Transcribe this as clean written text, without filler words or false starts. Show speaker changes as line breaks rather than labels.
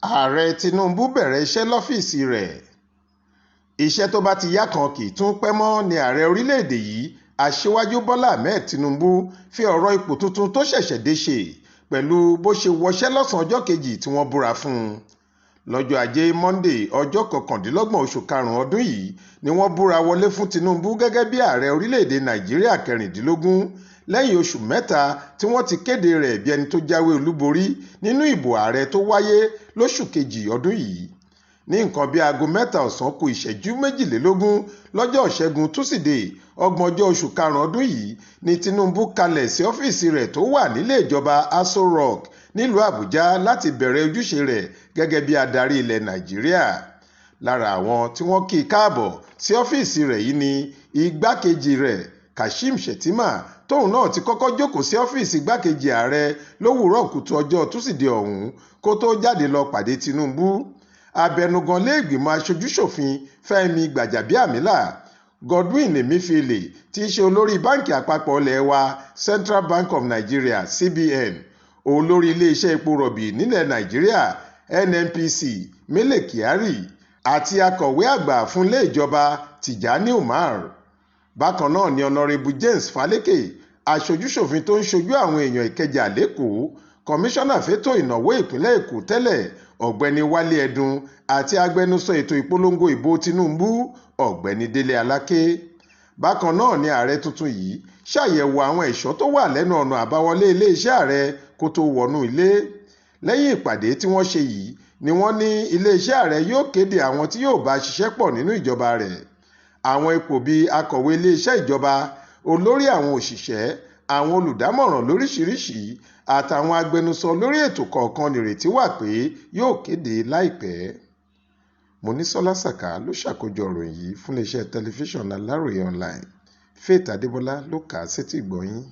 Ààrẹ Tinubu bẹ̀rẹ̀ iṣẹ́ lọ́fíìsì rẹ̀. Iṣẹ́ tó bá ti yá kan kì í tún pẹ́ mọ́ ni ààrẹ orílẹ̀-èdè yìí Aṣíwájú Bọ́lá Ahmed Tinubu fi ọ̀rọ̀ ipò tuntun tó ṣẹ̀ṣẹ̀ dé ṣe pẹ̀lú bó ṣe wọṣẹ́ lọ́sàn-án ọjọ́ kejì tí wọ́n búra fún un. Lọ́jọ́ Ajé Monday ọjọ́ 29 oṣù karùn-ún ọdún yìí ni wọ́n búra wọlé fún Tinubu gẹ́gẹ́ bí ààrẹ orílẹ̀-èdè Nàìjíríà kẹrìndínlógún lẹ́yìn oṣù mẹ́ta tí wọ́n ti kéde rẹ̀ bí ẹni tó jáwé olúborí nínú ìbò ààrẹ tó wáyé lóṣù kejì ọdún yìí. Ní nǹkan bí aago 3 ọ̀sán kù ìṣẹ́jú 22 lọ́jọ́ Ìṣẹ́gun túsídẹ̀ẹ́ 30 oṣù karùn-ún ọdún yìí ni Tinubu kalẹ̀ sí ọ́fíìsì rẹ̀ tó wà nílé ìjọba Aso Rock nílùú Àbújá láti bẹ̀rẹ̀ ojúṣe rẹ̀ gẹ́gẹ́ bí adarí ilẹ̀ Nàìjíríà. Lára àwọn tí wọ́n kí i káàbọ̀ sí ọ́fíìsì rẹ̀ yìí ni igbákejì rẹ̀ Kashim Shettima tóun náà ti kọ́kọ́ jókòó sí ọ́fíìsì igbákejì ààrẹ lówùúrọ̀ kùtù ọjọ́ túsídẹ̀ẹ́ ọ̀hún kó tó jáde lọ pàdé Tinubu. Abẹnugan lé ìgbìmọ̀ aṣojú-ṣòfin Fẹ́mi Gbàjàbíàmílà, Godwin Emefiele tí í ṣe olórí báǹkì àpapọ̀ ilẹ̀ wa Central Bank of Nigeria CBN, olórí iléeṣẹ́ epo rọ̀bì nílẹ̀ Nàìjíríà NNPC Mele Kyari àti akọ̀wé àgbà fún ilé ìjọba Tijani Umar. Bákan náà ni Honorable James Faleke, aṣojú-ṣòfin tó ń ṣojú àwọn èèyàn Ìkẹjà lẹ́kọ̀ọ́, kọmíṣánná fétò ìnáwó ìpínlẹ̀ Èkó tẹ́lẹ̀ ọ̀gbẹ́ni Wálé Ẹdùn àti agbẹnusọ ètò ìpolongo ìbò Tinubu ọ̀gbẹ́ni Délé Aláké. Bákan náà ni ààrẹ tuntun yìí ṣàyẹ̀wò àwọn ẹ̀ṣọ́ tó wà lẹ́nu ọ̀nà àbáwọlé iléeṣẹ́ ààrẹ kó tó wọnú ilé. Lẹ́yìn ìpàdé tí wọ́n ṣe yìí ni wọ́n ní iléeṣẹ́ ààrẹ yóò kéde àwọn tí yóò bá ṣiṣẹ́ pọ̀ nínú ìjọba rẹ̀. Àwọn ipò bíi akọ̀wé iléeṣẹ́ ìjọba, olórí àwọn òṣìṣẹ́, àwọn olùdámọ̀ràn lóríṣiríṣi àtàwọn agbẹnusọ lórí ètò kọ̀ọ̀kan nírètí wà pé yóò kéde láìpẹ́. Monísọ́lá Sàká ló ṣàkójọ ìròyìn yìí fún iléeṣẹ́ tẹlifíṣàn Aláròye online. Faith Adébọlá ló kà á sétígbọ̀ọ́ yín.